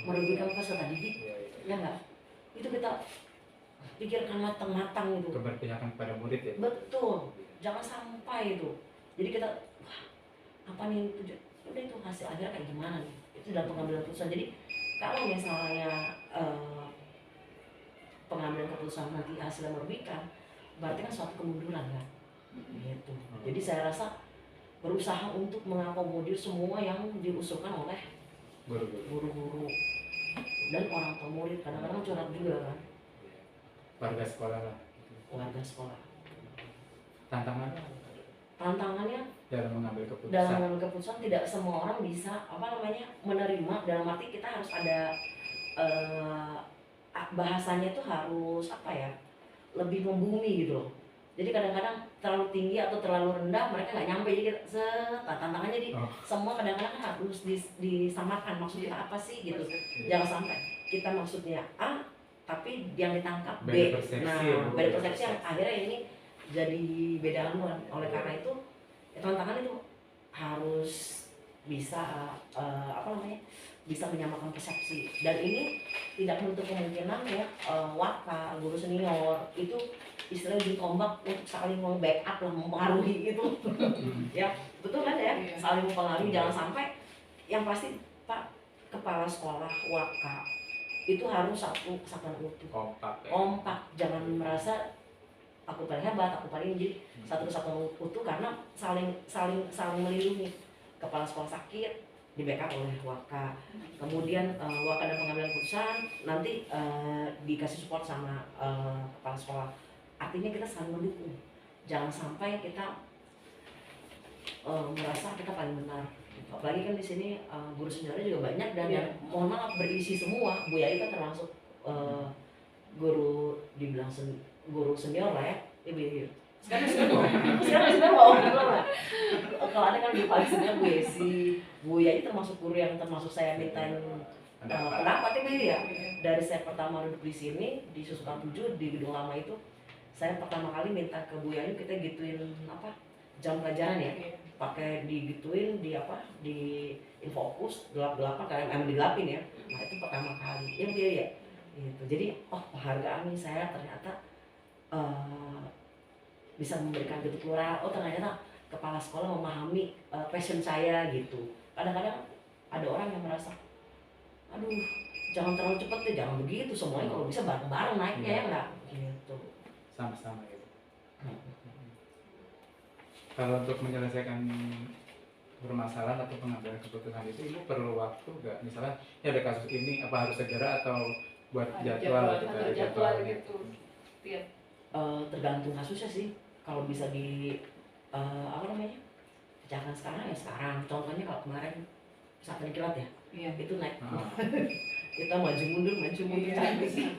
merugikan peserta didik, Iya, iya. ya enggak? Itu kita pikirkan matang-matang itu. Keberpihakan kepada murid ya. Betul, jangan sampai itu. Jadi kita wah, apa nih tujuan? Udah itu hasil akhirnya kayak gimana nih? Itu dalam pengambilan keputusan. Jadi kalau misalnya pengambilan keputusan nanti hasilnya merugikan, berarti kan suatu kemunduran kan? Gitu. Jadi saya rasa berusaha untuk mengakomodir semua yang diusulkan oleh Guru-guru. guru-guru dan orang tua murid. Kadang-kadang curhat juga kan, Warga sekolah lah. warga sekolah. Tantangannya tantangannya dalam mengambil keputusan. dalam mengambil keputusan tidak semua orang bisa menerima, dalam arti kita harus ada bahasanya tuh harus lebih membumi gitu loh. Jadi kadang-kadang terlalu tinggi atau terlalu rendah mereka nggak nyampe, jadi tantangannya semua kadang-kadang harus disamakan maksud kita apa sih gitu. Jangan sampai kita maksudnya A tapi yang ditangkap B. Beda persepsi, Nah, beda persepsi yang akhirnya ini jadi beda haluan. Oleh karena itu tantangan itu harus bisa bisa menyamakan persepsi, dan ini tidak menutup kemungkinan ya waka guru senior itu istilahnya ujung tombak untuk saling backup lah, mempengaruhi gitu. Ya betul kan ya, Iya. saling mempengaruhi. Jangan sampai yang pasti Pak kepala sekolah waka itu harus satu kesatuan utuh, kompak, jangan merasa aku paling hebat, aku paling ini. Jadi satu kesatuan utuh karena saling melindungi. Kepala sekolah sakit di backup oleh waka, kemudian waka dan pengambilan keputusan nanti dikasih support sama kepala sekolah. Artinya kita saling mendukung, jangan sampai kita merasa kita paling benar. Apalagi kan di sini guru seniornya juga banyak dan yang mohon maaf berisi semua. Bu Yayu kan termasuk guru dibilang guru senior lah ya, Ibu Yayu. Sekarang senior mau lah. Kalau ada kan di paling senior Bu Yesi, Bu Yayu termasuk guru yang termasuk saya mintain pendapat Ibu ya. Dari saya pertama duduk di sini di Susukan 7 di gedung lama itu, saya pertama kali minta ke Bu Yayu kita gituin jam pelajaran ya, pakai digituin di infokus gelap-gelapan karena emang digelapin ya. Nah itu pertama kali ya Bu Yayu ya gitu. Jadi penghargaan nih, saya ternyata bisa memberikan titik lurah. Ternyata kepala sekolah memahami passion saya gitu. Kadang-kadang ada orang yang merasa aduh jangan terlalu cepat deh, jangan begitu, semuanya kalau bisa bareng-bareng naiknya ya enggak gitu. Sama-sama gitu. Kalau untuk menyelesaikan permasalahan atau pengambilan keputusan itu ibu perlu waktu nggak? Misalnya ya ada kasus ini, apa harus segera atau buat jadwal gitu. Iya. Tergantung kasusnya sih. Kalau bisa pecahkan sekarang ya sekarang. Contohnya kalau kemarin pesantren kilat ya, itu naik. Kita maju mundur cantik.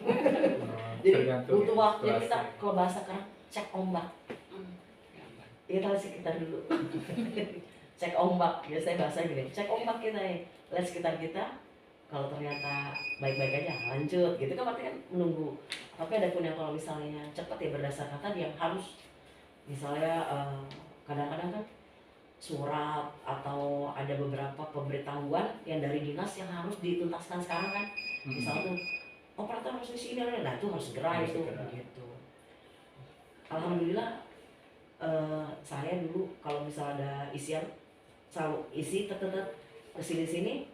Jadi butuh waktu. Jadi kita kalau bahasa sekarang cek ombak. Kita lihat sekitar dulu. Cek ombak, biasanya bahasa gini, cek ombak kita nih, lihat sekitar kita. Kalau ternyata baik-baik aja lanjut gitu kan, berarti kan menunggu. Tapi ada pun yang kalau misalnya cepat ya berdasarkan tadi yang harus misalnya kadang-kadang kan surat atau ada beberapa pemberitahuan yang dari dinas yang harus dituntaskan sekarang kan. Misalnya tuh operator harus isi ini, nah itu harus segera itu gitu. Alhamdulillah saya dulu kalau misalnya ada isian selalu isi tetap kesini-sini,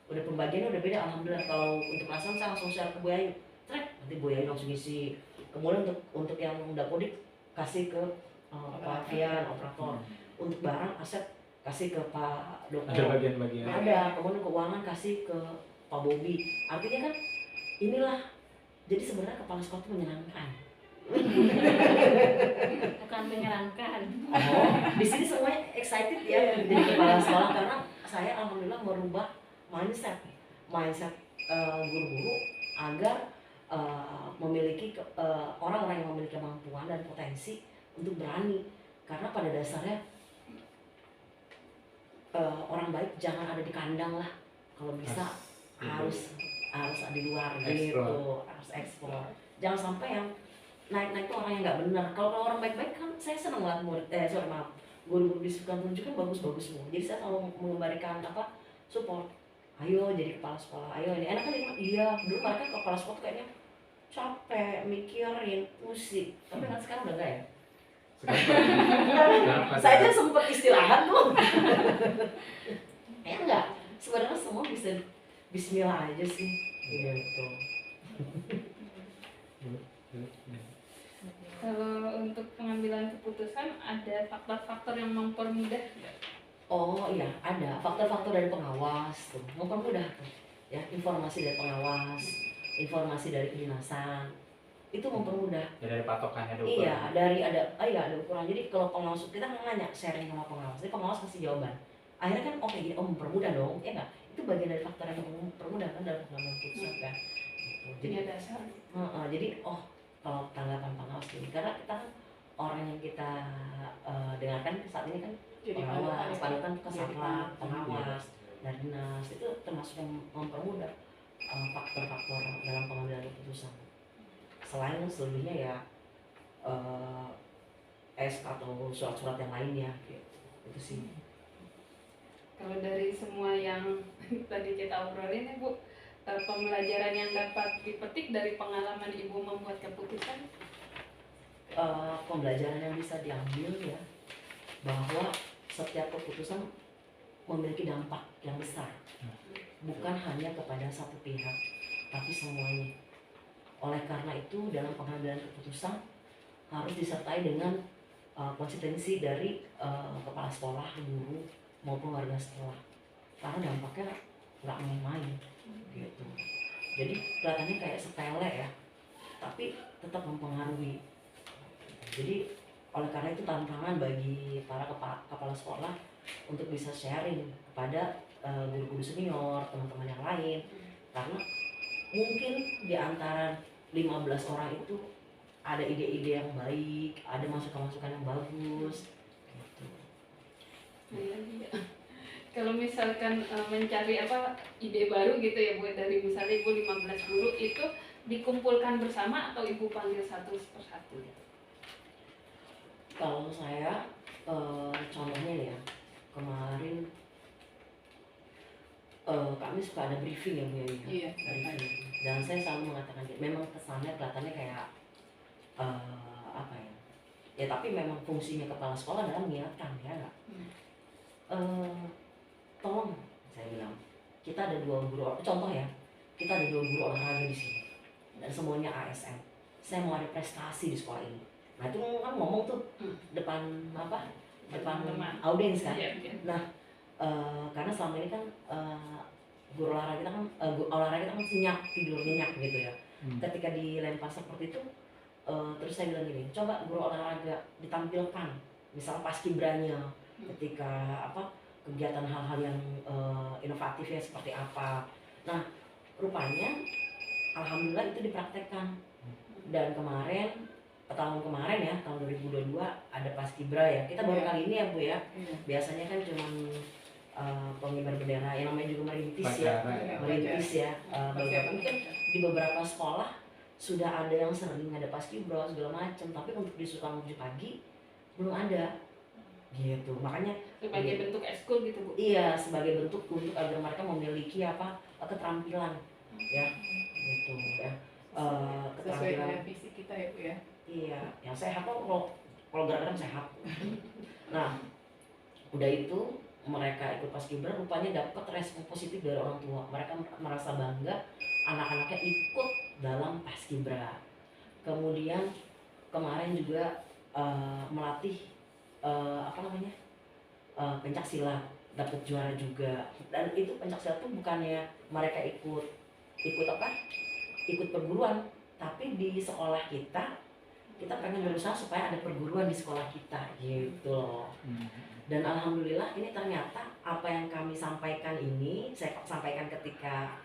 udah pembagiannya udah beda. Alhamdulillah kalau untuk langsung saya langsung share ke Bu Yayu, nanti Bu Yayu langsung isi. Kemudian untuk yang dapodik kasih ke Pak Fian operator, untuk barang aset kasih ke Pak Doko, ada bagian-bagian, ada kemudian keuangan kasih ke Pak Bobi. Artinya kan inilah, jadi sebenarnya kepala sekolah itu menyenangkan. Bukan menyenangkan. Di sini semuanya excited ya jadi kepala sekolah, karena saya alhamdulillah merubah mindset guru-guru agar memiliki orang-orang yang memiliki kemampuan dan potensi untuk berani. Karena pada dasarnya orang baik jangan ada di kandang lah, kalau bisa harus di luar gitu, harus eksplor. Jangan sampai yang naik tuh orang yang nggak benar. Kalau orang baik-baik kan saya senang lihat guru-guru di Susukan 7 kan bagus-bagus semua. Jadi saya selalu mengembalikan support. Ayo jadi kepala sekolah, ayo ini enak kan ini. Iya, dulu mereka kepala sekolah tuh kayaknya capek mikirin, pusing. Tapi kan sekarang udah enggak ya. Saya aja sempet istirahat tuh. Enggak, sebenarnya semua bisa bismillah aja sih gitu. Kalau untuk pengambilan keputusan ada faktor-faktor yang mempermudah. Oh iya, ada faktor-faktor dari pengawas tuh, mempermudah tuh. Ya, informasi dari pengawas, informasi dari kedinasan. itu mempermudah. Ya dari patokannya ada Iya, ukuran. ada ukuran. Jadi kalau pengawas kita nanya sharing sama pengawas, jadi pengawas kasih jawaban. Akhirnya kan oke gini, mempermudah dong, ya nggak? Itu bagian dari faktor yang mempermudah kan dalam pengambilan keputusan kan. Gitu. Jadi Punya dasar. jadi kalau tanggapan pengawas gini, karena kita kan orang yang kita dengarkan saat ini kan Jadi pengawas, panutan ke Jadi Saklar, panutan. pengawas, dan dinas itu termasuk yang mempermudah faktor-faktor dalam pengambilan keputusan. Selain selebihnya ya SK atau surat-surat yang lainnya gitu. Itu sih. Kalau dari semua yang tadi kita obrolin ya Bu, pembelajaran yang dapat dipetik dari pengalaman Ibu membuat keputusan? Pembelajaran yang bisa diambil ya, bahwa setiap keputusan memiliki dampak yang besar, bukan hanya kepada satu pihak, tapi semuanya. Oleh karena itu dalam pengambilan keputusan harus disertai dengan konsistensi dari kepala sekolah, guru maupun warga sekolah, karena dampaknya nggak main-main gitu. Jadi kelihatannya kayak sepele ya, tapi tetap mempengaruhi. Jadi oleh karena itu tantangan bagi para kepala sekolah untuk bisa sharing kepada guru-guru senior, teman-teman yang lain, karena mungkin di antara 15 orang itu ada ide-ide yang baik, ada masukan-masukan yang bagus gitu. Iya. Kalau misalkan mencari ide baru gitu ya Bu, dari misalnya Ibu 15 guru itu dikumpulkan bersama atau Ibu panggil satu persatu? Kalau saya contohnya ya, kemarin kami suka ada briefing ya Bu ya. Iya. Briefing. Dan saya selalu mengatakan memang kesannya kelihatannya kayak apa ya? Ya tapi memang fungsinya kepala sekolah adalah mengingatkan ya nggak? Tolong saya bilang, kita ada 2 guru, contoh ya, kita ada 2 guru olahraga di sini dan semuanya ASN. Saya mau ada prestasi di sekolah ini. Nah itu kan ngomong tuh depan Teman-teman. audiens kan. Iya, iya. Nah karena selama ini kan guru olahraga kita kan olahraga kita kan senyap, tidur nyenyak gitu ya. Ketika dilempar seperti itu, terus saya bilang gini, coba guru olahraga ditampilkan, misalnya paskibranya, ketika kegiatan hal-hal yang inovatif ya seperti apa. Nah rupanya alhamdulillah itu dipraktekkan, dan tahun kemarin ya, tahun 2022 ada paskibra ya. Kita baru kali ini ya Bu ya. Biasanya kan cuma pengibar bendera, yang namanya juga merintis ya. Mungkin di beberapa sekolah sudah ada yang sering ada paskibra segala macam, tapi untuk di Sukamuljo pagi belum ada gitu. Makanya Sebagai bentuk ekskul gitu Bu? iya, sebagai bentuk untuk agar mereka memiliki keterampilan ya gitu ya. Sesuai dengan visi kita ya Bu ya. Iya, yang sehat kalau gerak-gerak sehat. Nah, udah itu mereka ikut paskibra rupanya dapat respon positif dari orang tua. Mereka merasa bangga anak-anaknya ikut dalam paskibra. Kemudian kemarin juga melatih pencak silat, dapat juara juga. Dan itu pencak silat tuh bukannya mereka ikut perguruan, tapi di sekolah kita pengen berusaha supaya ada perguruan di sekolah kita gitu loh. Dan alhamdulillah ini ternyata apa yang kami sampaikan ini, saya sampaikan ketika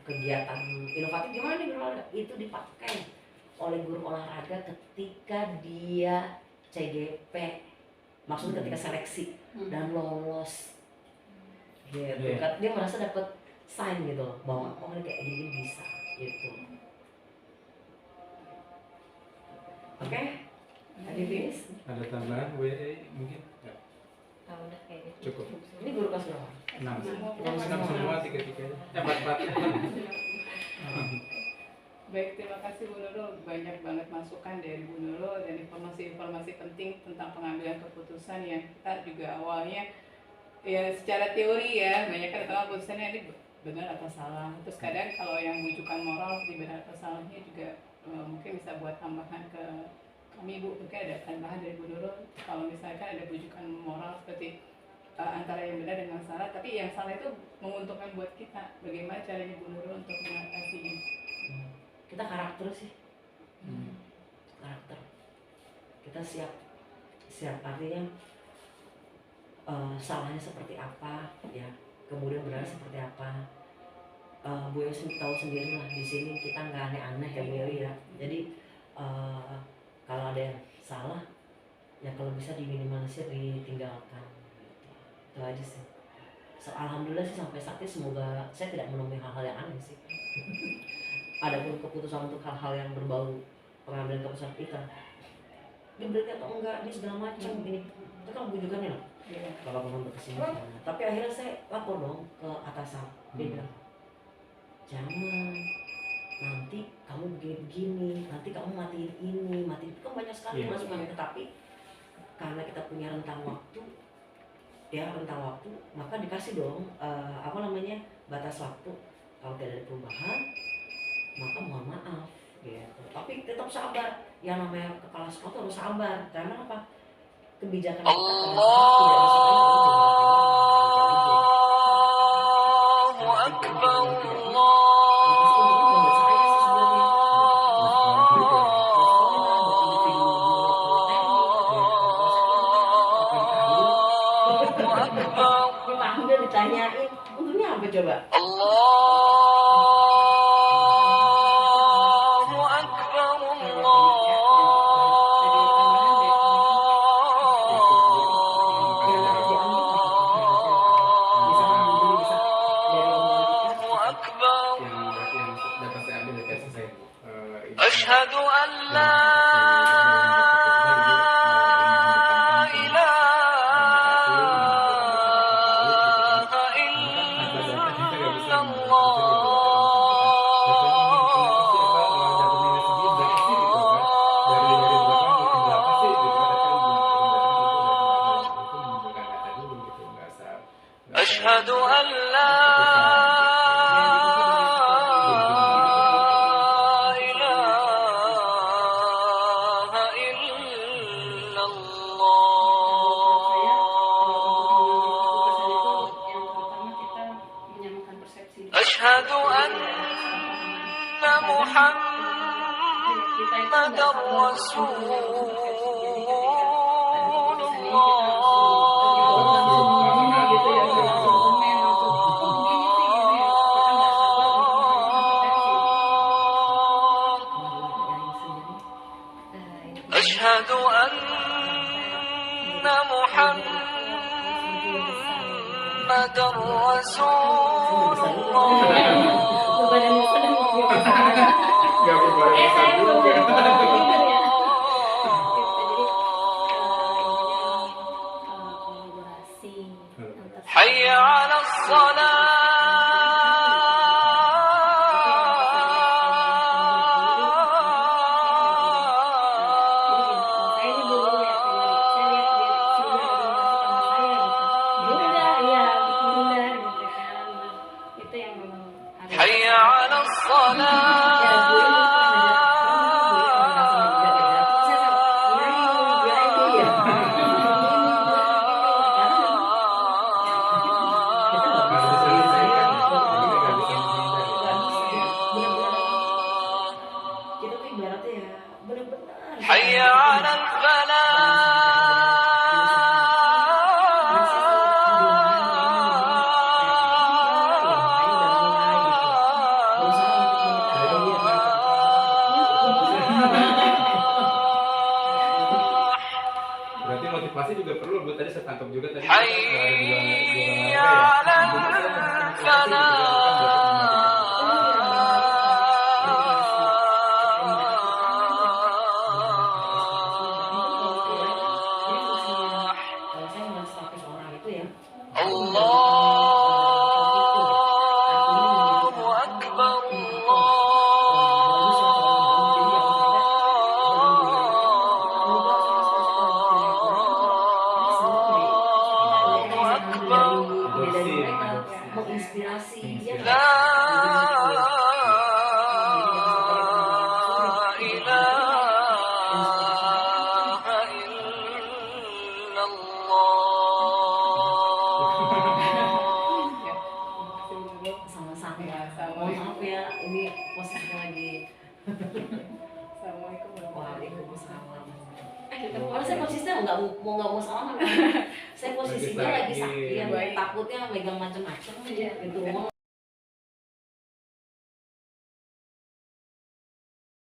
kegiatan inovatif gimana nih guru olahraga, itu dipakai oleh guru olahraga ketika dia CGP, maksudnya ketika seleksi dan lolos gitu kan, dia merasa dapat sign gitu loh, bahwa ini kayak gini bisa gitu. Oke, tadi finish. Ada tambahan WE mungkin? Nggak. Udah kayaknya Cukup. Ini guru kelas berapa? 6 semua tiga-tiganya. 4-4. Baik, terima kasih Bu Nurul. Banyak banget masukan dari Bu Nurul dan informasi-informasi penting tentang pengambilan keputusan yang kita juga awalnya ya secara teori ya banyak kan tentang keputusannya ini benar atau salah. Terus kadang kalau yang rujukan moral di benar atau salahnya juga mungkin bisa buat tambahan ke kami Bu. Mungkin ada tambahan dari Bu Nurul kalau misalkan ada rujukan moral seperti antara yang benar dengan salah, tapi yang salah itu menguntungkan buat kita. Bagaimana caranya Bu Nurul untuk mengatasinya? Kita karakter sih, karakter. Kita siap artinya salahnya seperti apa ya, kemudian benar seperti apa. Bu Yosi tahu sendiri lah, di sini kita nggak aneh-aneh ya Bu Yosi ya. Jadi kalau ada yang salah ya kalau bisa diminimalisir, ditinggalkan gitu. Itu aja sih. Alhamdulillah sih sampai saat ini semoga saya tidak menemui hal-hal yang aneh sih. Adapun keputusan untuk hal-hal yang berbau pengambilan keputusan kita diberi atau enggak, ini segala macam ini itu kan bujukannya loh. Kalau mau berkesimpulan. Tapi akhirnya saya lapor dong ke atasan. Dia bilang, jangan, nanti kamu begini-begini, nanti kamu matiin ini, matiin itu kan banyak sekali masukan. Tetapi karena kita punya rentang waktu, maka dikasih dong batas waktu. Kalau tidak ada perubahan, maka mohon maaf gitu. Tapi tetap sabar. Yang namanya kepala sekolah itu harus sabar. Karena apa? Kebijakan kita tidak ditanyain untungnya apa coba? Allahu Akbar, Allahu Akbar. Yang dapat saya ambil dari kasus saya, Asyhadu an la أشهد أن لا إله إلا الله أشهد أن محمدا رسول أشهد أن محمدا رسول حي على الصلاة حي على حي على berarti motivasi juga perlu. Bu tadi saya tangkap juga tadi حي على Kalau saya ngeliat status orang itu ya, الله أكبر الله أكبر menginspirasi ya. لا إله إلا الله Sama-sama. Ya, sama. Mohon maaf ya, ini posisinya lagi Assalamualaikum warahmatullahi Waalaikumsalam. Ketemu. Kalau saya konsisten nggak mau salaman. Saya posisinya lagi sakit, Baik. takutnya megang macam-macam Iya. gitu.